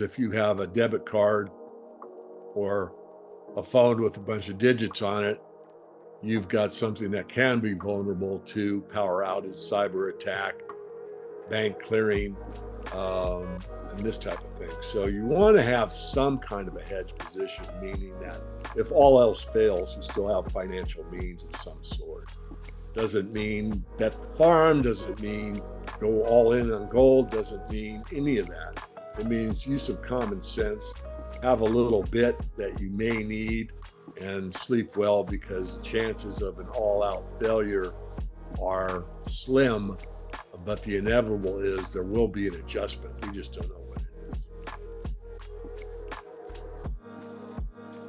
if you have a debit card or a phone with a bunch of digits on it, you've got something that can be vulnerable to power outage, cyber attack, bank clearing, and this type of thing. So you want to have some kind of a hedge position, meaning that if all else fails, you still have financial means of some sort. Doesn't mean bet the farm, doesn't mean go all in on gold, doesn't mean any of that. It means use of common sense, have a little bit that you may need, and sleep well, because the chances of an all-out failure are slim, but the inevitable is there will be an adjustment. We just don't know what it is.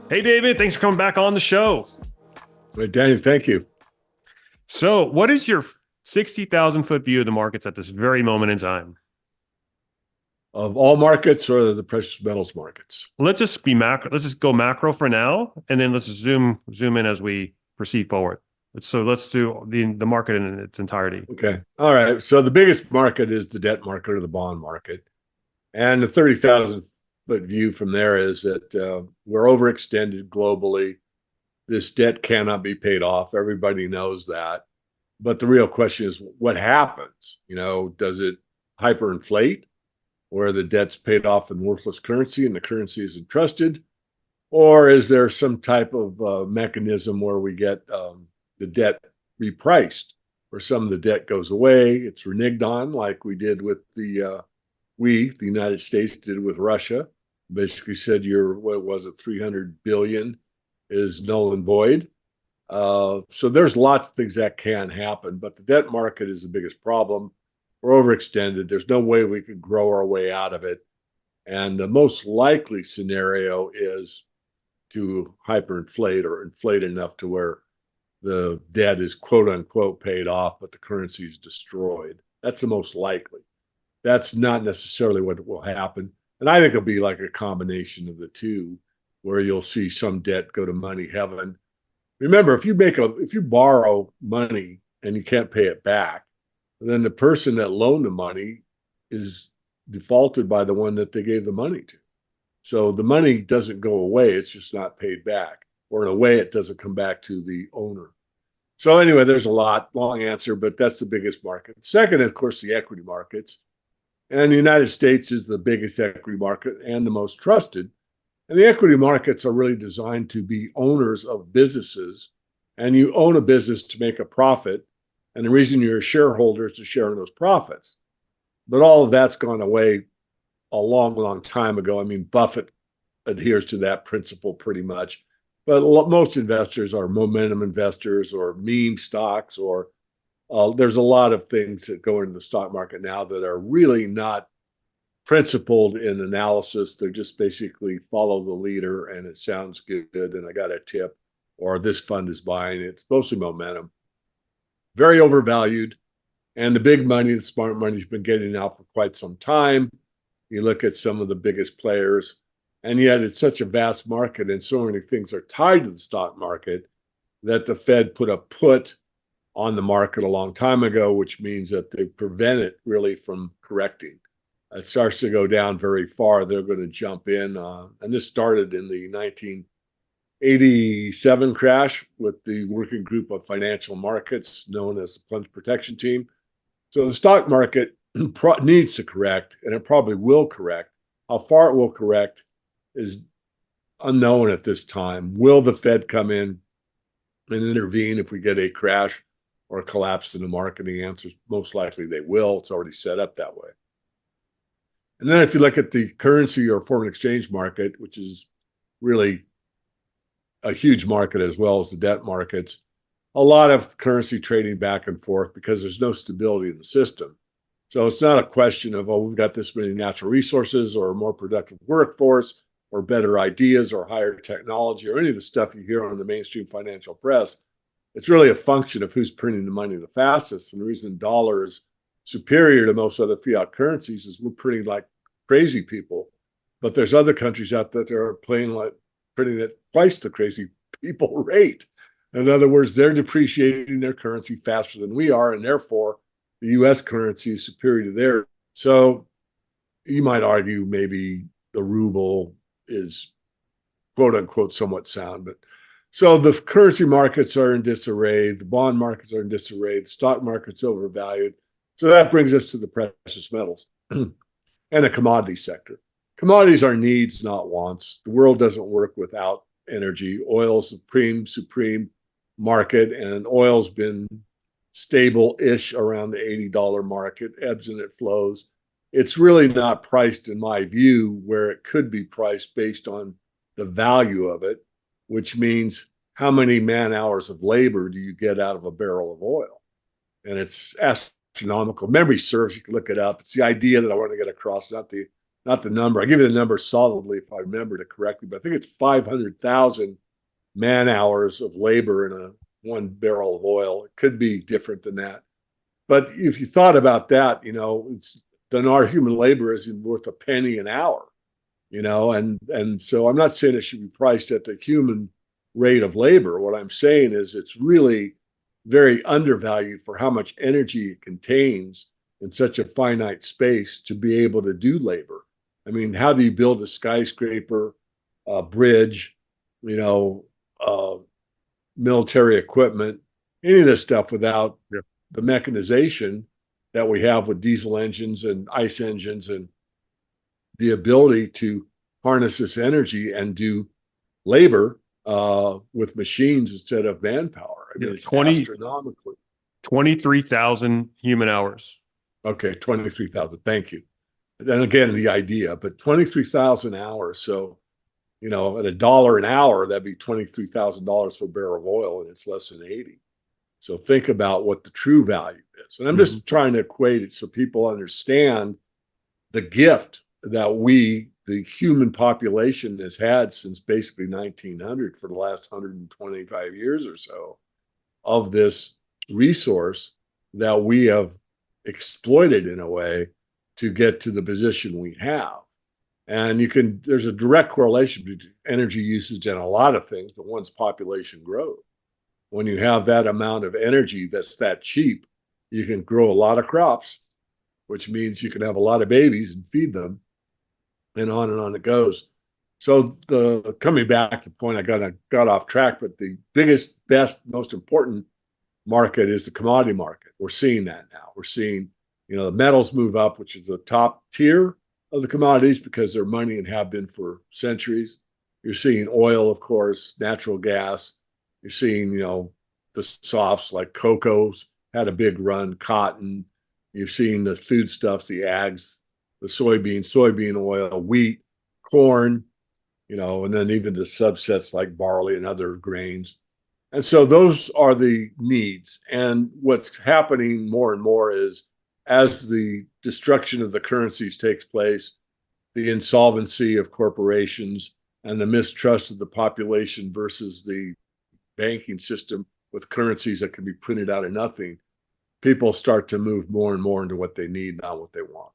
Hey, David, thanks for coming back on the show. Hey, Danny, thank you. So what is your 60,000 foot view of the markets at this very moment in time? Of all markets or the precious metals markets? Let's just be macro. Let's just go macro for now, and then let's zoom in as we proceed forward. So let's do the market in its entirety. Okay. All right. So the biggest market is the debt market or the bond market. And the 30,000 foot view from there is that we're overextended globally. This debt cannot be paid off. Everybody knows that. But the real question is, what happens? Does it hyperinflate, where the debt's paid off in worthless currency and the currency is entrusted? Or is there some type of mechanism where we get the debt repriced, where some of the debt goes away, it's reneged on, like we did with the United States did with Russia. Basically said what was it, 300 billion is null and void. So there's lots of things that can happen, but the debt market is the biggest problem. We're overextended. There's no way we could grow our way out of it. And the most likely scenario is to hyperinflate or inflate enough to where the debt is quote unquote paid off, but the currency is destroyed. That's the most likely. That's not necessarily what will happen. And I think it'll be like a combination of the two, where you'll see some debt go to money heaven. Remember, if you borrow money and you can't pay it back, then the person that loaned the money is defaulted by the one that they gave the money to. So the money doesn't go away, it's just not paid back. Or in a way, it doesn't come back to the owner. So anyway, there's a long answer, but that's the biggest market. Second, of course, the equity markets. And the United States is the biggest equity market and the most trusted. And the equity markets are really designed to be owners of businesses. And you own a business to make a profit. And the reason you're a shareholder is to share in those profits. But all of that's gone away a long, long time ago. I mean, Buffett adheres to that principle pretty much. But most investors are momentum investors or meme stocks, or there's a lot of things that go into the stock market now that are really not principled in analysis. They're just basically follow the leader and it sounds good and I got a tip, or this fund is buying. It's mostly momentum. Very overvalued. And the big money, the smart money, has been getting out for quite some time. You look at some of the biggest players, and yet it's such a vast market and so many things are tied to the stock market that the Fed put a put on the market a long time ago, which means that they prevent it really from correcting. It starts to go down very far, they're going to jump in. And this started in the 1987 crash with the Working Group of Financial Markets, known as the Plunge Protection Team. So the stock market needs to correct, and it probably will correct. How far it will correct is unknown at this time. Will the Fed come in and intervene if we get a crash or a collapse in the market? The answer is most likely they will. It's already set up that way. And then if you look at the currency or foreign exchange market, which is really a huge market as well as the debt markets, a lot of currency trading back and forth because there's no stability in the system. So it's not a question of, we've got this many natural resources or a more productive workforce or better ideas or higher technology or any of the stuff you hear on the mainstream financial press. It's really a function of who's printing the money the fastest. And the reason the dollar is superior to most other fiat currencies is we're printing like crazy people. But there's other countries out there that are printing at twice the crazy people rate. In other words, they're depreciating their currency faster than we are, and therefore the U.S. currency is superior to theirs. So you might argue maybe the ruble is quote unquote somewhat sound. But so the currency markets are in disarray, the bond markets are in disarray, the stock market's overvalued. So that brings us to the precious metals and the commodity sector. Commodities are needs, not wants. The world doesn't work without energy. Oil's the supreme market, and oil's been stable-ish around the $80 mark. It ebbs and it flows. It's really not priced, in my view, where it could be priced based on the value of it, which means how many man hours of labor do you get out of a barrel of oil? And it's astronomical. Memory serves, you can look it up. It's the idea that I want to get across, not the number. I give you the number solidly if I remembered it correctly, but I think it's 500,000 man hours of labor in a one barrel of oil. It could be different than that. But if you thought about that, then our human labor isn't worth a penny an hour, and so I'm not saying it should be priced at the human rate of labor. What I'm saying is it's really very undervalued for how much energy it contains in such a finite space to be able to do labor. I mean, how do you build a skyscraper, a bridge, military equipment, any of this stuff without the mechanization that we have with diesel engines and ice engines and the ability to harness this energy and do labor with machines instead of manpower. I mean, it's astronomically. 23,000 human hours. Okay, 23,000. Thank you. Then again, the idea, but 23,000 hours. So, at $1 an hour, that'd be $23,000 for a barrel of oil, and it's less than 80. So think about what the true value is. And I'm just trying to equate it so people understand the gift that we, the human population, has had since basically 1900 for the last 125 years or so of this resource that we have exploited in a way to get to the position we have. And there's a direct correlation between energy usage and a lot of things, but once population grows, when you have that amount of energy that's that cheap, you can grow a lot of crops, which means you can have a lot of babies and feed them, and on it goes. So coming back to the point, I got off track, but the biggest, best, most important market is the commodity market. We're seeing that now. We're seeing, the metals move up, which is the top tier of the commodities because they're money and have been for centuries. You're seeing oil, of course, natural gas. You're seeing, the softs like cocoa's had a big run, cotton. You've seen the foodstuffs, the ags, the soybean oil, wheat, corn, and then even the subsets like barley and other grains. And so those are the needs. And what's happening more and more is as the destruction of the currencies takes place, the insolvency of corporations and the mistrust of the population versus the banking system with currencies that can be printed out of nothing, people start to move more and more into what they need, not what they want.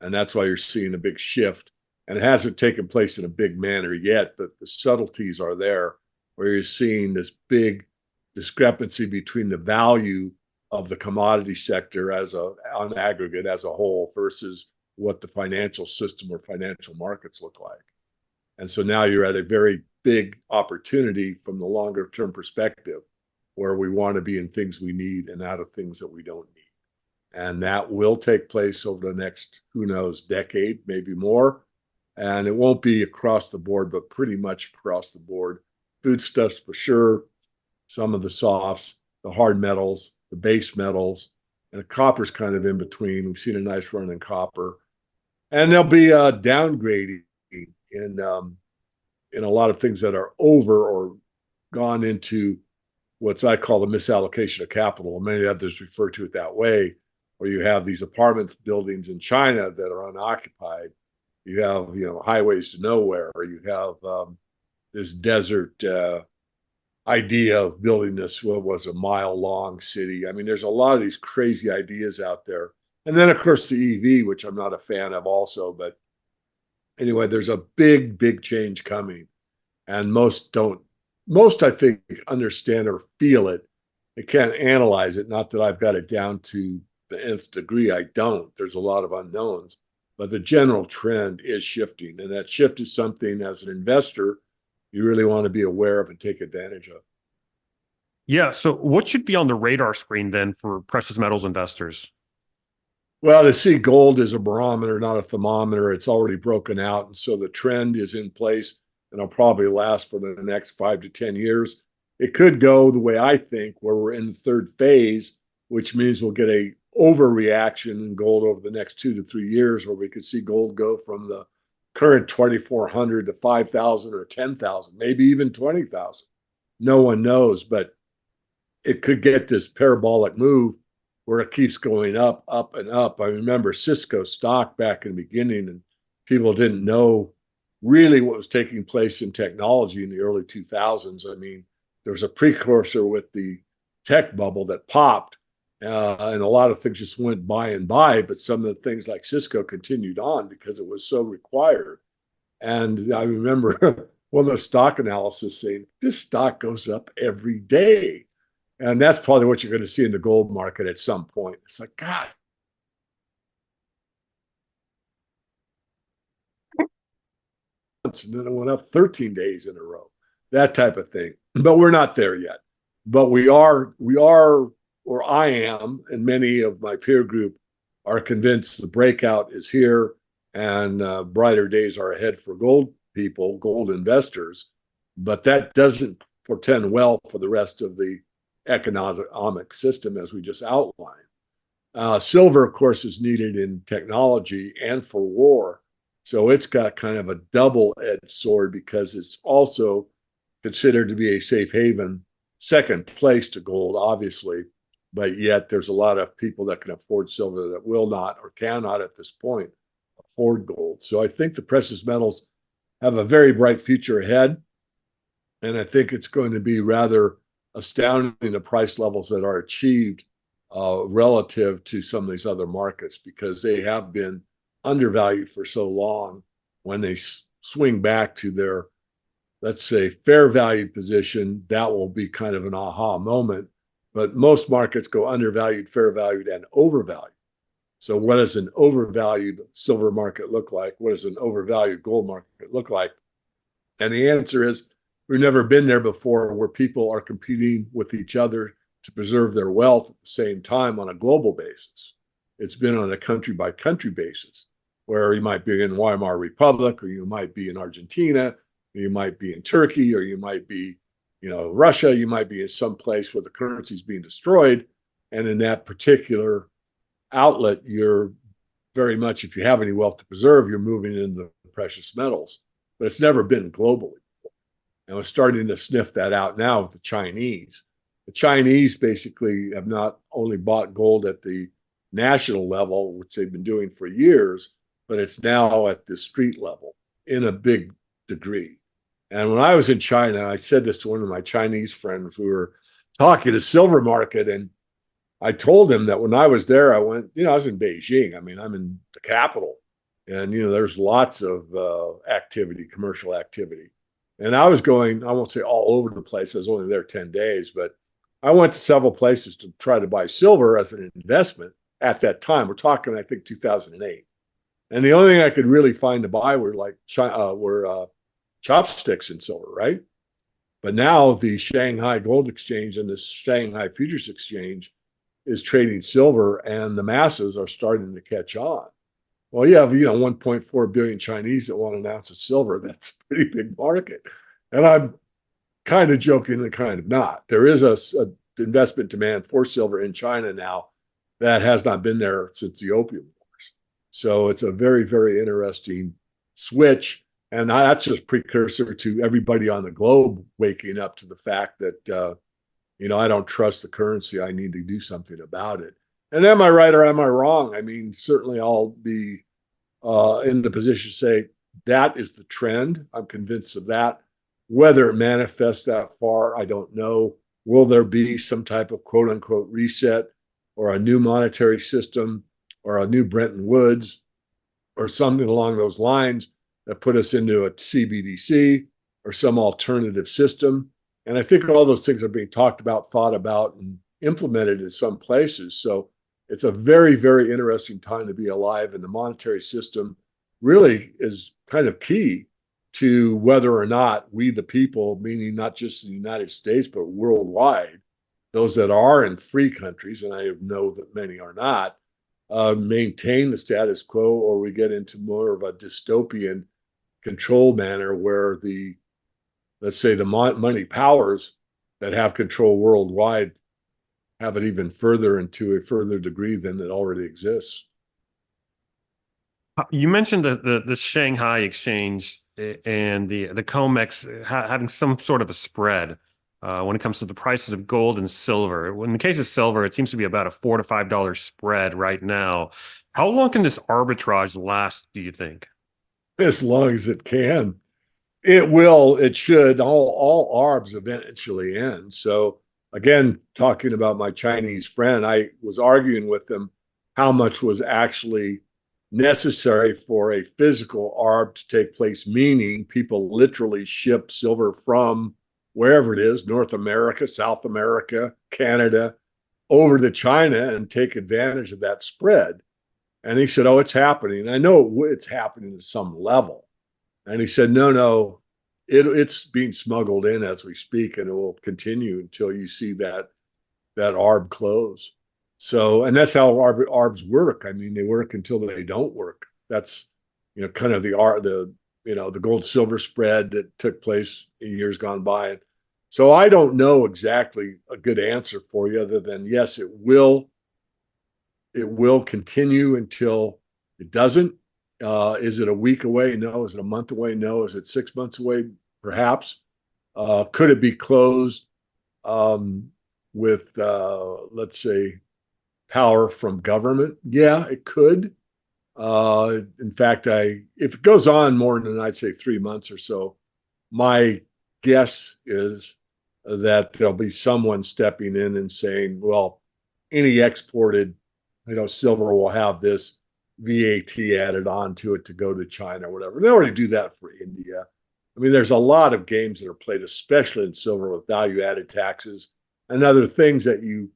And that's why you're seeing a big shift. And it hasn't taken place in a big manner yet, but the subtleties are there where you're seeing this big discrepancy between the value of the commodity sector on aggregate as a whole versus what the financial system or financial markets look like. And so now you're at a very big opportunity from the longer term perspective where we want to be in things we need and out of things that we don't need. And that will take place over the next, who knows, decade, maybe more. And it won't be across the board, but pretty much across the board. Foodstuffs for sure, some of the softs, the hard metals, the base metals, and copper's kind of in between. We've seen a nice run in copper. And there'll be a downgrading in a lot of things that are over or gone into what I call the misallocation of capital. Many others refer to it that way, where you have these apartment buildings in China that are unoccupied. You have, highways to nowhere, or you have this desert idea of building this, what was a mile-long city. I mean, there's a lot of these crazy ideas out there. And then, of course, the EV, which I'm not a fan of also. But anyway, there's a big, big change coming. And most, I think, understand or feel it. They can't analyze it. Not that I've got it down to the nth degree. I don't. There's a lot of unknowns. but the general trend is shifting. And that shift is something as an investor, you really want to be aware of and take advantage of. Yeah. So what should be on the radar screen then for precious metals investors? Well, to see gold as a barometer, not a thermometer, it's already broken out. And so the trend is in place and it'll probably last for the next 5 to 10 years. It could go the way I think, where we're in the third phase, which means we'll get a overreaction in gold over the next 2 to 3 years, where we could see gold go from the current 2,400 to 5,000 or 10,000, maybe even 20,000. No one knows, but it could get this parabolic move where it keeps going up, up, and up. I remember Cisco stock back in the beginning, and people didn't know really what was taking place in technology in the early 2000s. I mean, there was a precursor with the tech bubble that popped, and a lot of things just went by and by, but some of the things like Cisco continued on because it was so required. And I remember one of the stock analysis saying, this stock goes up every day. And that's probably what you're going to see in the gold market at some point. It's like, God. And then it went up 13 days in a row, that type of thing. But we're not there yet. But we are, or I am, and many of my peer group are convinced the breakout is here and brighter days are ahead for gold people, gold investors. But that doesn't portend well for the rest of the economic system, as we just outlined. Silver, of course, is needed in technology and for war. So it's got kind of a double-edged sword because it's also considered to be a safe haven, second place to gold, obviously. But yet there's a lot of people that can afford silver that will not or cannot at this point afford gold. So I think the precious metals have a very bright future ahead. And I think it's going to be rather astounding the price levels that are achieved relative to some of these other markets, because they have been undervalued for so long. When they swing back to their, let's say, fair value position, that will be kind of an aha moment. But most markets go undervalued, fair valued, and overvalued. So what does an overvalued silver market look like? What does an overvalued gold market look like? And the answer is, we've never been there before, where people are competing with each other to preserve their wealth at the same time on a global basis. It's been on a country by country basis, where you might be in Weimar Republic, or you might be in Argentina, or you might be in Turkey, or you might be, Russia, you might be in some place where the currency is being destroyed. And in that particular outlet, you're very much, if you have any wealth to preserve, you're moving into the precious metals. But it's never been globally. And we're starting to sniff that out now with the Chinese. The Chinese basically have not only bought gold at the national level, which they've been doing for years, but it's now at the street level in a big degree. And when I was in China, I said this to one of my Chinese friends. We were talking to silver market, and I told him that when I was there, I went, I was in Beijing. I mean, I'm in the capital, and, there's lots of activity, commercial activity. And I was going, I won't say all over the place. I was only there 10 days, but I went to several places to try to buy silver as an investment at that time. We're talking, I think, 2008. And the only thing I could really find to buy were chopsticks in silver, right? But now the Shanghai Gold Exchange and the Shanghai Futures Exchange is trading silver, and the masses are starting to catch on. Well, you have, 1.4 billion Chinese that want an ounce of silver. That's a pretty big market. And I'm kind of joking and kind of not. There is a investment demand for silver in China now that has not been there since the Opium Wars. So it's a very, very interesting switch. And that's just precursor to everybody on the globe waking up to the fact that, I don't trust the currency. I need to do something about it. And am I right or am I wrong? I mean, certainly I'll be in the position to say that is the trend. I'm convinced of that. Whether it manifests that far, I don't know. Will there be some type of quote unquote reset, or a new monetary system, or a new Bretton Woods, or something along those lines that put us into a CBDC or some alternative system? And I think all those things are being talked about, thought about, and implemented in some places. So it's a very, very interesting time to be alive, and the monetary system really is kind of key to whether or not we, the people, meaning not just the United States, but worldwide, those that are in free countries, and I know that many are not, maintain the status quo, or we get into more of a dystopian control manner where the, let's say, the money powers that have control worldwide have it even further and to a further degree than it already exists. You mentioned the Shanghai exchange and the COMEX having some sort of a spread when it comes to the prices of gold and silver. In the case of silver, it seems to be about a $4 to $5 spread right now. How long can this arbitrage last, do you think? As long as it can. It will, it should. All arbs eventually end. So again, talking about my Chinese friend, I was arguing with him how much was actually necessary for a physical arb to take place, meaning people literally ship silver from wherever it is, North America, South America, Canada, over to China and take advantage of that spread. And he said, "Oh, it's happening. I know it's happening to some level." And he said, "No, it's being smuggled in as we speak, and it will continue until you see that arb close." So, and that's how arbs work. I mean, they work until they don't work. That's, kind of the gold silver spread that took place in years gone by. So I don't know exactly a good answer for you other than yes, it will continue until it doesn't. Is it a week away? No. Is it a month away? No. Is it 6 months away? Perhaps. Could it be closed with, let's say, power from government? Yeah, it could. In fact, if it goes on more than I'd say 3 months or so, my guess is that there'll be someone stepping in and saying, well, any exported, silver will have this VAT added onto it to go to China or whatever. They already do that for India. I mean, there's a lot of games that are played, especially in silver, with value added taxes and other things that you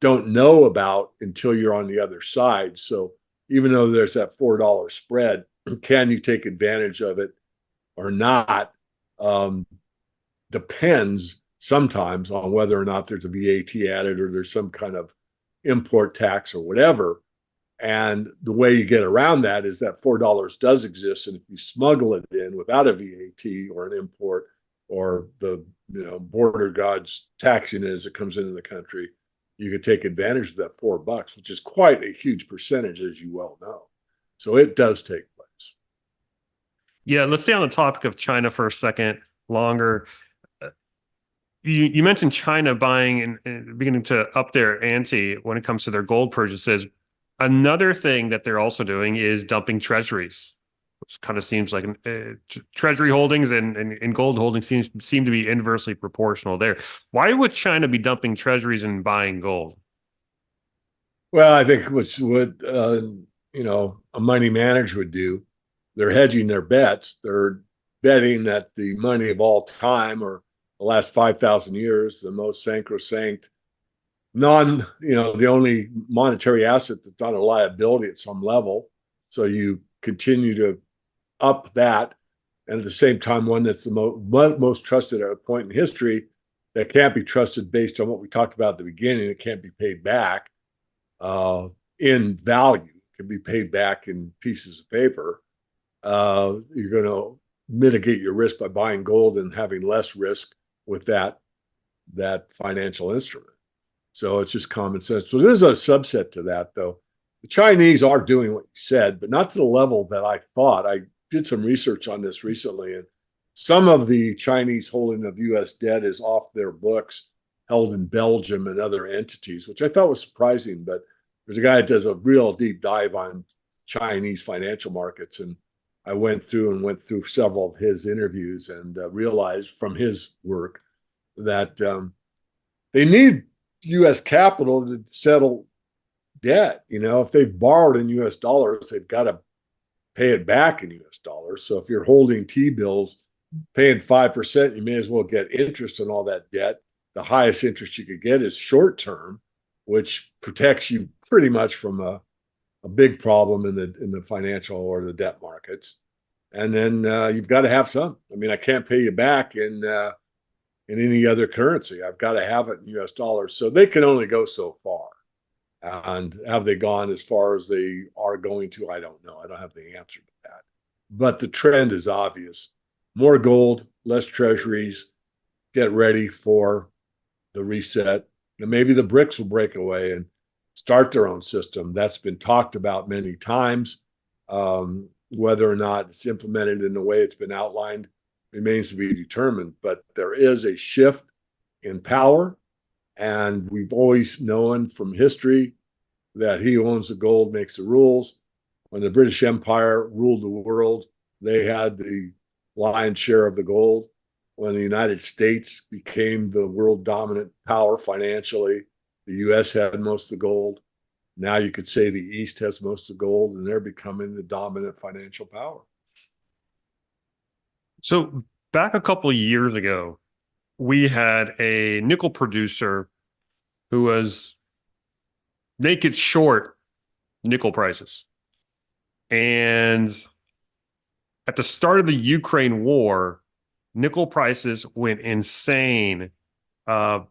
don't know about until you're on the other side. So even though there's that $4 spread, can you take advantage of it or not? Depends sometimes on whether or not there's a VAT added or there's some kind of import tax or whatever. And the way you get around that is that $4 does exist. And if you smuggle it in without a VAT or an import or the border guards taxing it as it comes into the country, you could take advantage of that $4, which is quite a huge percentage, as you well know. So it does take place. Yeah, let's stay on the topic of China for a second longer. You mentioned China buying and beginning to up their ante when it comes to their gold purchases. Another thing that they're also doing is dumping treasuries, which kind of seems like treasury holdings and gold holdings seem to be inversely proportional there. Why would China be dumping treasuries and buying gold? Well, I think what a money manager would do. They're hedging their bets. They're betting that the money of all time or the last 5,000 years, the most sacrosanct, the only monetary asset that's not a liability at some level. So you continue to up that. And at the same time, one that's the most trusted at a point in history that can't be trusted based on what we talked about at the beginning. It can't be paid back in value. It can be paid back in pieces of paper. You're going to mitigate your risk by buying gold and having less risk with that financial instrument. So it's just common sense. So there's a subset to that, though. The Chinese are doing what you said, but not to the level that I thought. I did some research on this recently, and some of the Chinese holding of U.S. debt is off their books, held in Belgium and other entities, which I thought was surprising. But there's a guy that does a real deep dive on Chinese financial markets, and I went through several of his interviews and realized from his work that they need U.S. capital to settle debt. If they've borrowed in U.S. dollars, they've got to pay it back in U.S. dollars. So if you're holding T-bills, paying 5%, you may as well get interest on all that debt. The highest interest you could get is short term, which protects you pretty much from a big problem in the financial or the debt markets. And then you've got to have some. I mean, I can't pay you back in any other currency. I've got to have it in US dollars. So they can only go so far. And have they gone as far as they are going to? I don't know. I don't have the answer to that. But the trend is obvious. More gold, less treasuries, get ready for the reset. And maybe the BRICS will break away and start their own system. That's been talked about many times. Whether or not it's implemented in the way it's been outlined remains to be determined. But there is a shift in power. And we've always known from history that he who owns the gold makes the rules. When the British Empire ruled the world, they had the lion's share of the gold. When the United States became the world dominant power financially, the US had most of the gold. Now you could say the East has most of the gold, and they're becoming the dominant financial power. So back a couple of years ago, we had a nickel producer who was naked short nickel prices. And at the start of the Ukraine war, nickel prices went insane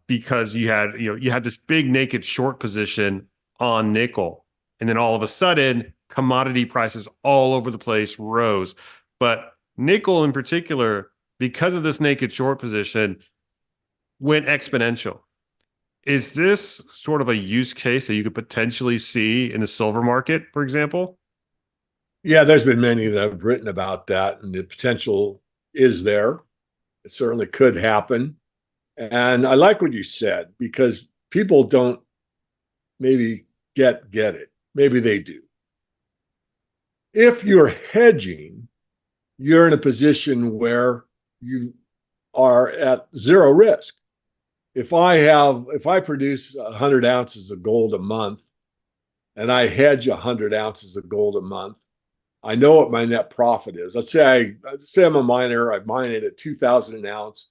because you had this big naked short position on nickel. And then all of a sudden, commodity prices all over the place rose. But nickel in particular, because of this naked short position, went exponential. Is this sort of a use case that you could potentially see in the silver market, for example? Yeah, there's been many that have written about that, and the potential is there. It certainly could happen. And I like what you said, because people don't maybe get it. Maybe they do. If you're hedging, you're in a position where you are at zero risk. If I produce 100 ounces of gold a month and I hedge 100 ounces of gold a month, I know what my net profit is. Let's say I'm a miner. I mine it at 2,000 an ounce.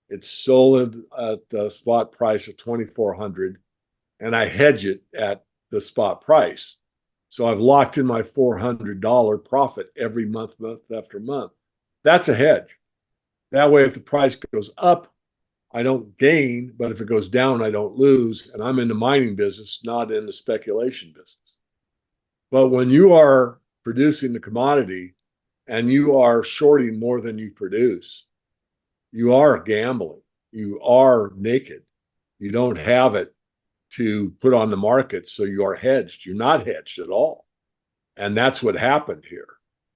It's sold at the spot price of 2,400, and I hedge it at the spot price. So I've locked in my $400 profit every month after month. That's a hedge. That way, if the price goes up, I don't gain, but if it goes down, I don't lose. And I'm in the mining business, not in the speculation business. But when you are producing the commodity and you are shorting more than you produce, you are gambling. You are naked. You don't have it to put on the market, so you are hedged. You're not hedged at all. And that's what happened here.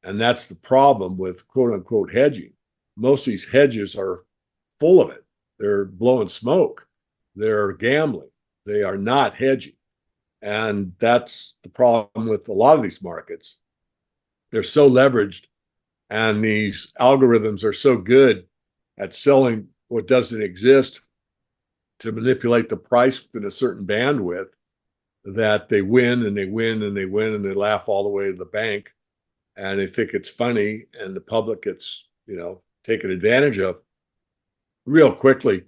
And that's the problem with quote unquote hedging. Most of these hedges are full of it. They're blowing smoke. They're gambling. They are not hedging. And that's the problem with a lot of these markets. They're so leveraged, and these algorithms are so good at selling what doesn't exist to manipulate the price within a certain bandwidth that they win and they win and they win and they laugh all the way to the bank, and they think it's funny, and the public gets, taken advantage of real quickly.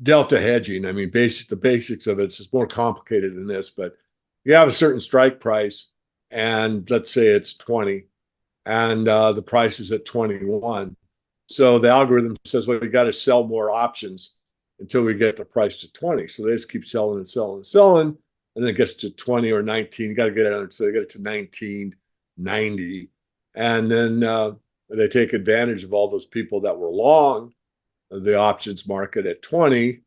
Delta hedging, I mean, the basics of it's more complicated than this, but you have a certain strike price, and let's say it's 20, and the price is at 21. So the algorithm says, well, we got to sell more options until we get the price to 20. So they just keep selling and selling and selling. And then it gets to 20 or 19. You got to get it. So they get it to 1990. And then they take advantage of all those people that were long the options market at 20,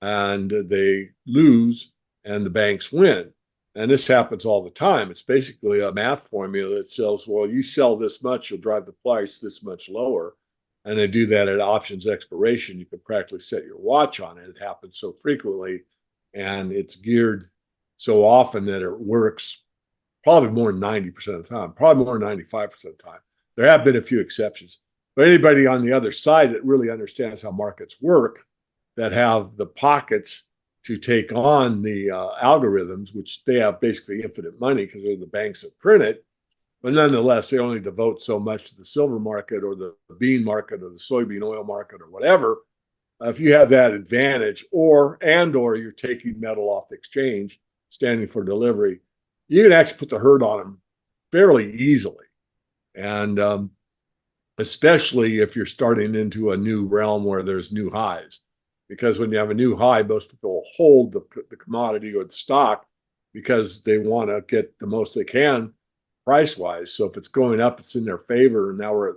and they lose, and the banks win. And this happens all the time. It's basically a math formula that says, well, you sell this much, you'll drive the price this much lower. And they do that at options expiration. You can practically set your watch on it. It happens so frequently, and it's geared so often that it works probably more than 90% of the time, probably more than 95% of the time. There have been a few exceptions. But anybody on the other side that really understands how markets work, that have the pockets to take on the algorithms, which they have basically infinite money because they're the banks that print it. But nonetheless, they only devote so much to the silver market or the bean market or the soybean oil market or whatever. If you have that advantage, or you're taking metal off exchange, standing for delivery, you can actually put the hurt on them fairly easily. And especially if you're starting into a new realm where there's new highs. Because when you have a new high, most people will hold the commodity or the stock because they want to get the most they can price wise. So if it's going up, it's in their favor. And now we're at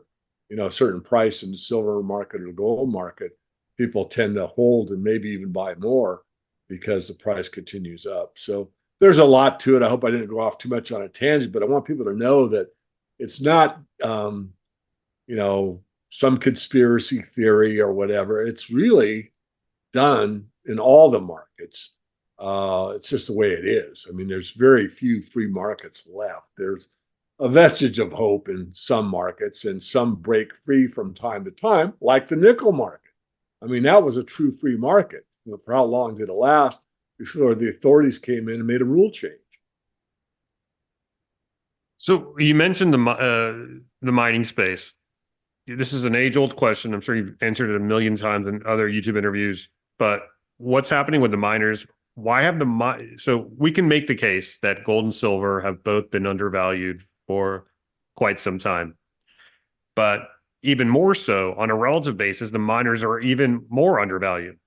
a certain price in the silver market or the gold market. People tend to hold and maybe even buy more because the price continues up. So there's a lot to it. I hope I didn't go off too much on a tangent, but I want people to know that it's not some conspiracy theory or whatever. It's really done in all the markets. It's just the way it is. I mean, there's very few free markets left. There's a vestige of hope in some markets, and some break free from time to time, like the nickel market. I mean, that was a true free market. For how long did it last before the authorities came in and made a rule change? So you mentioned the mining space. This is an age-old question. I'm sure you've answered it a million times in other YouTube interviews, but what's happening with the miners? Why have so we can make the case that gold and silver have both been undervalued for quite some time. But even more so on a relative basis, the miners are even more undervalued.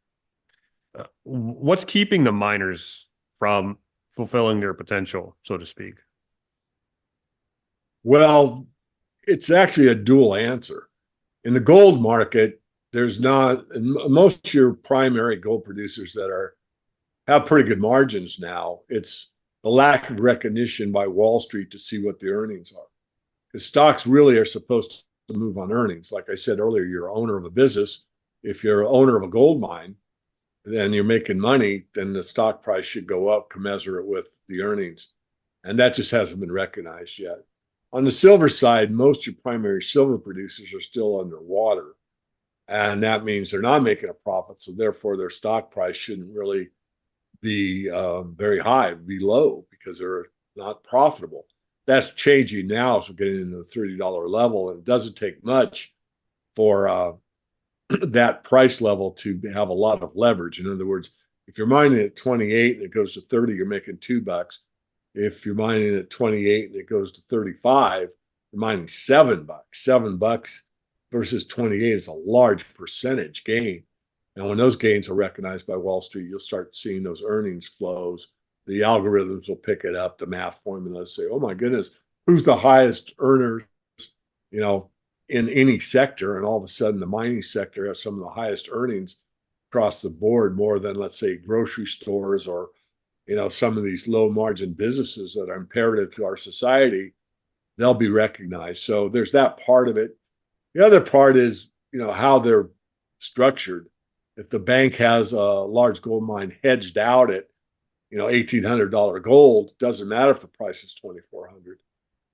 What's keeping the miners from fulfilling their potential, so to speak? Well, it's actually a dual answer. In the gold market, there's not most of your primary gold producers that have pretty good margins now. It's the lack of recognition by Wall Street to see what the earnings are. Because stocks really are supposed to move on earnings. Like I said earlier, you're an owner of a business. If you're an owner of a gold mine, then you're making money, then the stock price should go up commensurate with the earnings. And that just hasn't been recognized yet. On the silver side, most of your primary silver producers are still underwater. And that means they're not making a profit. So therefore, their stock price shouldn't really be very high, be low, because they're not profitable. That's changing now as we're getting into the $30 level. And it doesn't take much for that price level to have a lot of leverage. In other words, if you're mining at 28 and it goes to 30, you're making $2. If you're mining at 28 and it goes to 35, you're mining $7. $7 versus 28 is a large percentage gain. And when those gains are recognized by Wall Street, you'll start seeing those earnings flows. The algorithms will pick it up, the math formulas say, oh my goodness, who's the highest earners, in any sector? And all of a sudden the mining sector has some of the highest earnings across the board, more than, let's say, grocery stores or some of these low margin businesses that are imperative to our society. They'll be recognized. So there's that part of it. The other part is, how they're structured. If the bank has a large gold mine hedged out at, $1,800 gold, doesn't matter if the price is $2,400.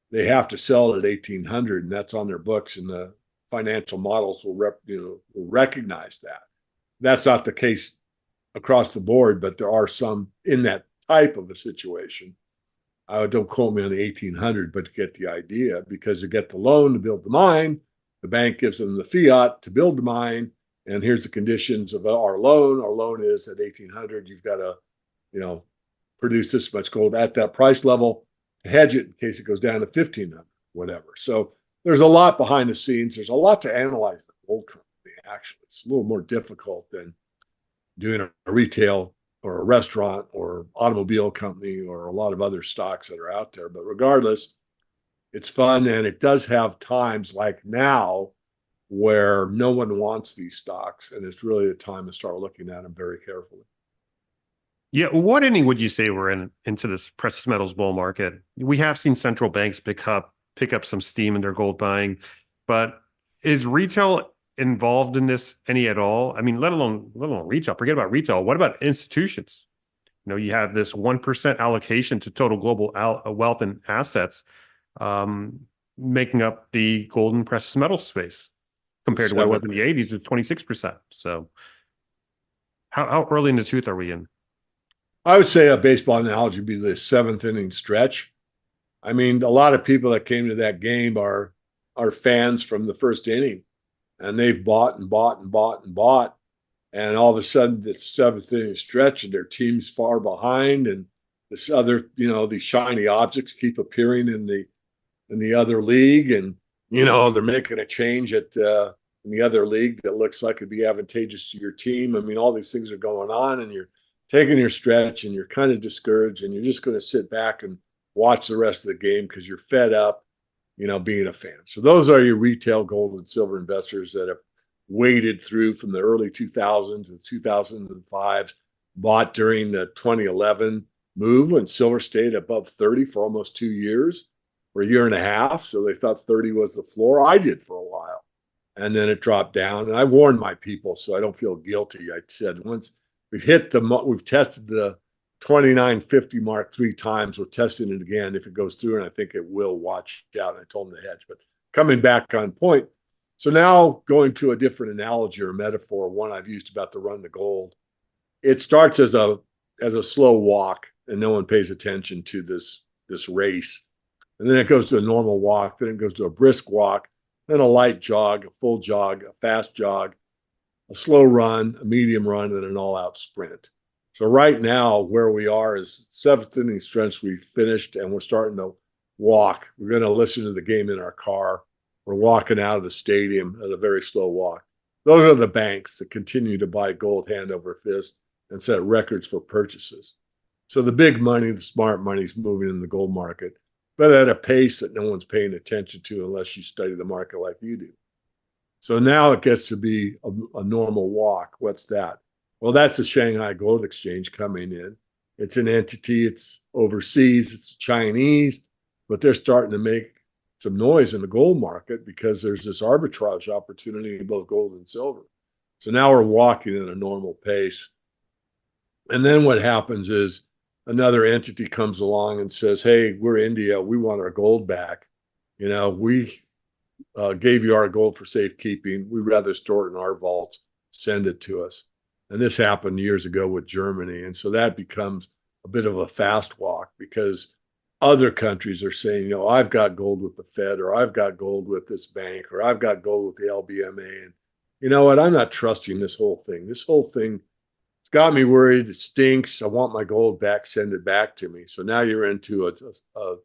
They have to sell it at $1,800, and that's on their books, and the financial models will recognize that. That's not the case across the board, but there are some in that type of a situation. Don't quote me on the 1,800, but to get the idea, because you get the loan to build the mine, the bank gives them the fiat to build the mine, and here's the conditions of our loan. Our loan is at 1,800. You've got to, produce this much gold at that price level to hedge it in case it goes down to 1,500, whatever. So there's a lot behind the scenes. There's a lot to analyze the gold company. Actually, it's a little more difficult than doing a retail or a restaurant or automobile company or a lot of other stocks that are out there. But regardless, it's fun, and it does have times like now where no one wants these stocks, and it's really the time to start looking at them very carefully. Yeah, what inning would you say we're into this precious metals bull market? We have seen central banks pick up some steam in their gold buying, but is retail involved in this any at all? I mean, let alone retail. Forget about retail. What about institutions? You have this 1% allocation to total global wealth and assets, making up the gold and precious metal space compared to what it was in the 80s with 26%. So how early in the tooth are we in? I would say a baseball analogy would be the seventh inning stretch. I mean, a lot of people that came to that game are fans from the first inning, and they've bought and bought and bought and bought. And all of a sudden, it's seventh inning stretch, and their team's far behind, and this other, these shiny objects keep appearing in the other league, and they're making a change in the other league that looks like it'd be advantageous to your team. I mean, all these things are going on, and you're taking your stretch, and you're kind of discouraged, and you're just going to sit back and watch the rest of the game because you're fed up, being a fan. So those are your retail gold and silver investors that have waded through from the early 2000s to the 2005s, bought during the 2011 move when silver stayed above 30 for almost 2 years, for a year and a half. So they thought 30 was the floor. I did for a while. And then it dropped down. And I warned my people so I don't feel guilty. I said, once we've tested the 2950 mark 3 times. We're testing it again if it goes through, and I think it will. Watch out. And I told them to hedge. But coming back on point, so now going to a different analogy or metaphor, one I've used about the run to gold. It starts as a slow walk, and no one pays attention to this race. And then it goes to a normal walk, then it goes to a brisk walk, then a light jog, a full jog, a fast jog, a slow run, a medium run, and an all-out sprint. So right now, where we are is 7th inning stretch. We finished, and we're starting to walk. We're going to listen to the game in our car. We're walking out of the stadium at a very slow walk. Those are the banks that continue to buy gold hand over fist and set records for purchases. So the big money, the smart money, is moving in the gold market, but at a pace that no one's paying attention to unless you study the market like you do. So now it gets to be a normal walk. What's that? Well, that's the Shanghai Gold Exchange coming in. It's an entity. It's overseas. It's Chinese, but they're starting to make some noise in the gold market because there's this arbitrage opportunity in both gold and silver. So now we're walking at a normal pace. And then what happens is another entity comes along and says, hey, we're India. We want our gold back. We gave you our gold for safekeeping. We'd rather store it in our vaults. Send it to us. And this happened years ago with Germany. And so that becomes a bit of a fast walk because other countries are saying, I've got gold with the Fed, or I've got gold with this bank, or I've got gold with the LBMA. And you know what? I'm not trusting this whole thing. This whole thing, it's got me worried. It stinks. I want my gold back. Send it back to me. So now you're into a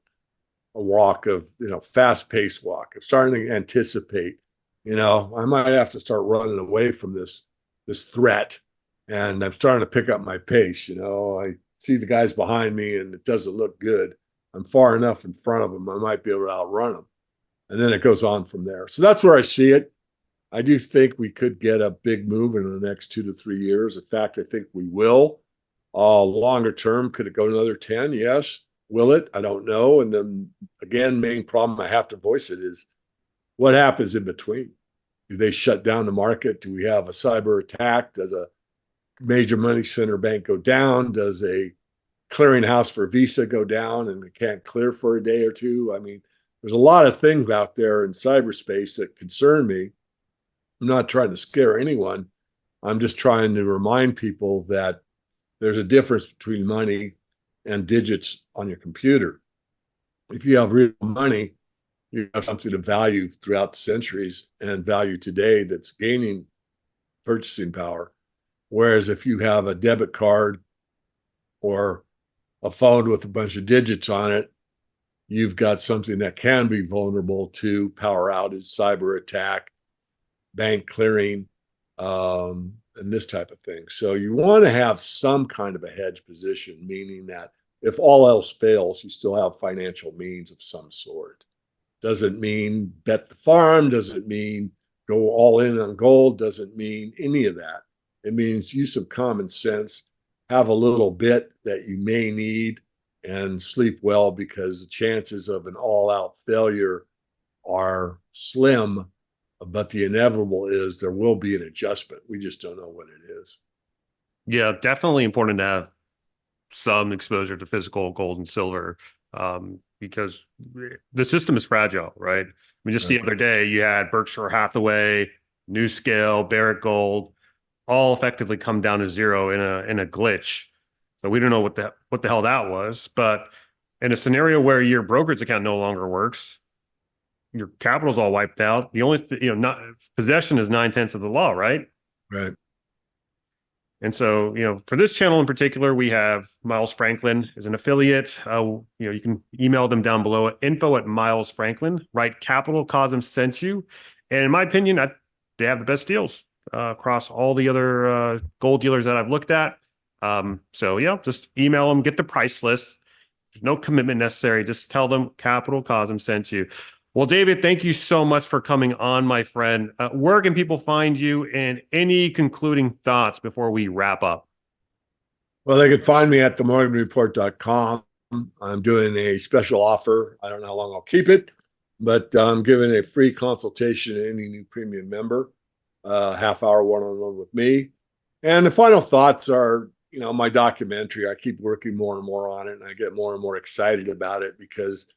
walk of, fast-paced walk. I'm starting to anticipate, I might have to start running away from this threat. And I'm starting to pick up my pace. I see the guys behind me and it doesn't look good. I'm far enough in front of them. I might be able to outrun them. And then it goes on from there. So that's where I see it. I do think we could get a big move in the next 2 to 3 years. In fact, I think we will. Longer term, could it go another 10? Yes. Will it? I don't know. And then again, main problem I have to voice it is what happens in between? Do they shut down the market? Do we have a cyber attack? Does a major money center bank go down? Does a clearinghouse for Visa go down and it can't clear for a day or two? I mean, there's a lot of things out there in cyberspace that concern me. I'm not trying to scare anyone. I'm just trying to remind people that there's a difference between money and digits on your computer. If you have real money, you have something of value throughout the centuries and value today that's gaining purchasing power. Whereas if you have a debit card or a phone with a bunch of digits on it, you've got something that can be vulnerable to power outage, cyber attack, bank clearing, and this type of thing. So you want to have some kind of a hedge position, meaning that if all else fails, you still have financial means of some sort. Doesn't mean bet the farm, doesn't mean go all in on gold, doesn't mean any of that. It means use some common sense, have a little bit that you may need, and sleep well, because the chances of an all-out failure are slim, but the inevitable is there will be an adjustment. We just don't know what it is. Yeah, definitely important to have some exposure to physical gold and silver, because the system is fragile, right? I mean, just the other day, you had Berkshire Hathaway, NewScale, Barrick Gold, all effectively come down to zero in a glitch. So we don't know what the hell that was. But in a scenario where your brokerage account no longer works, your capital's all wiped out. The only not possession is 9/10 of the law, right? Right. And so, for this channel in particular, we have Miles Franklin as an affiliate. You can email them down below at info@milesfranklin. Write capital Cosm sent you. And in my opinion, they have the best deals across all the other gold dealers that I've looked at. So yeah, just email them, get the price list. There's no commitment necessary. Just tell them capital Cosm sent you. Well, David, thank you so much for coming on, my friend. Where can people find you, and any concluding thoughts before we wrap up? Well, they can find me at themorganreport.com. I'm doing a special offer. I don't know how long I'll keep it, but I'm giving a free consultation to any new premium member, half-hour one-on-one with me. And the final thoughts are, my documentary. I keep working more and more on it, and I get more and more excited about it because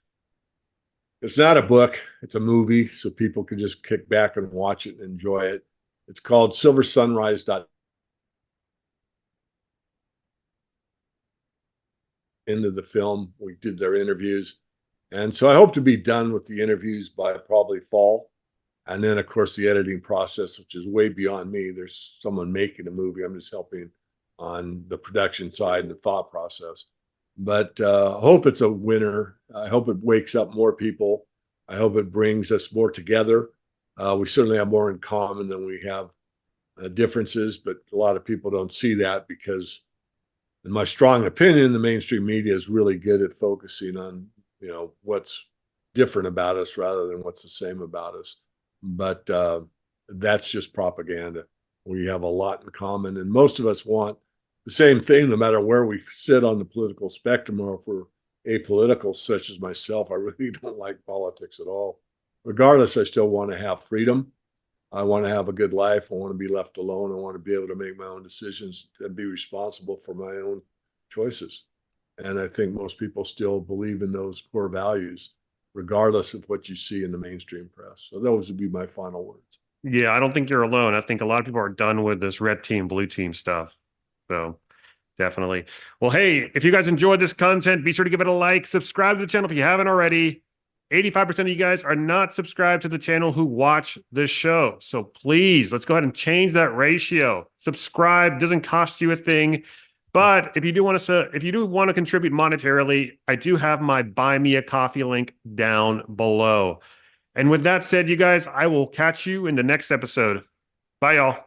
it's not a book, it's a movie, so people can just kick back and watch it and enjoy it. It's called Silver Sunrise. Into the film, we did their interviews. And so I hope to be done with the interviews by probably fall. And then, of course, the editing process, which is way beyond me. There's someone making a movie. I'm just helping on the production side and the thought process. But I hope it's a winner. I hope it wakes up more people. I hope it brings us more together. We certainly have more in common than we have differences, but a lot of people don't see that because, in my strong opinion, the mainstream media is really good at focusing on, what's different about us rather than what's the same about us. But that's just propaganda. We have a lot in common, and most of us want the same thing, no matter where we sit on the political spectrum, or if we're apolitical, such as myself. I really don't like politics at all. Regardless, I still want to have freedom. I want to have a good life. I want to be left alone. I want to be able to make my own decisions and be responsible for my own choices. And I think most people still believe in those core values, regardless of what you see in the mainstream press. So those would be my final words. Yeah, I don't think you're alone. I think a lot of people are done with this red team, blue team stuff. So definitely. Well, hey, if you guys enjoyed this content, be sure to give it a like, subscribe to the channel if you haven't already. 85% of you guys are not subscribed to the channel who watch this show. So please, let's go ahead and change that ratio. Subscribe doesn't cost you a thing. But if you do want to contribute monetarily, I do have my Buy Me a Coffee link down below. And with that said, you guys, I will catch you in the next episode. Bye, y'all.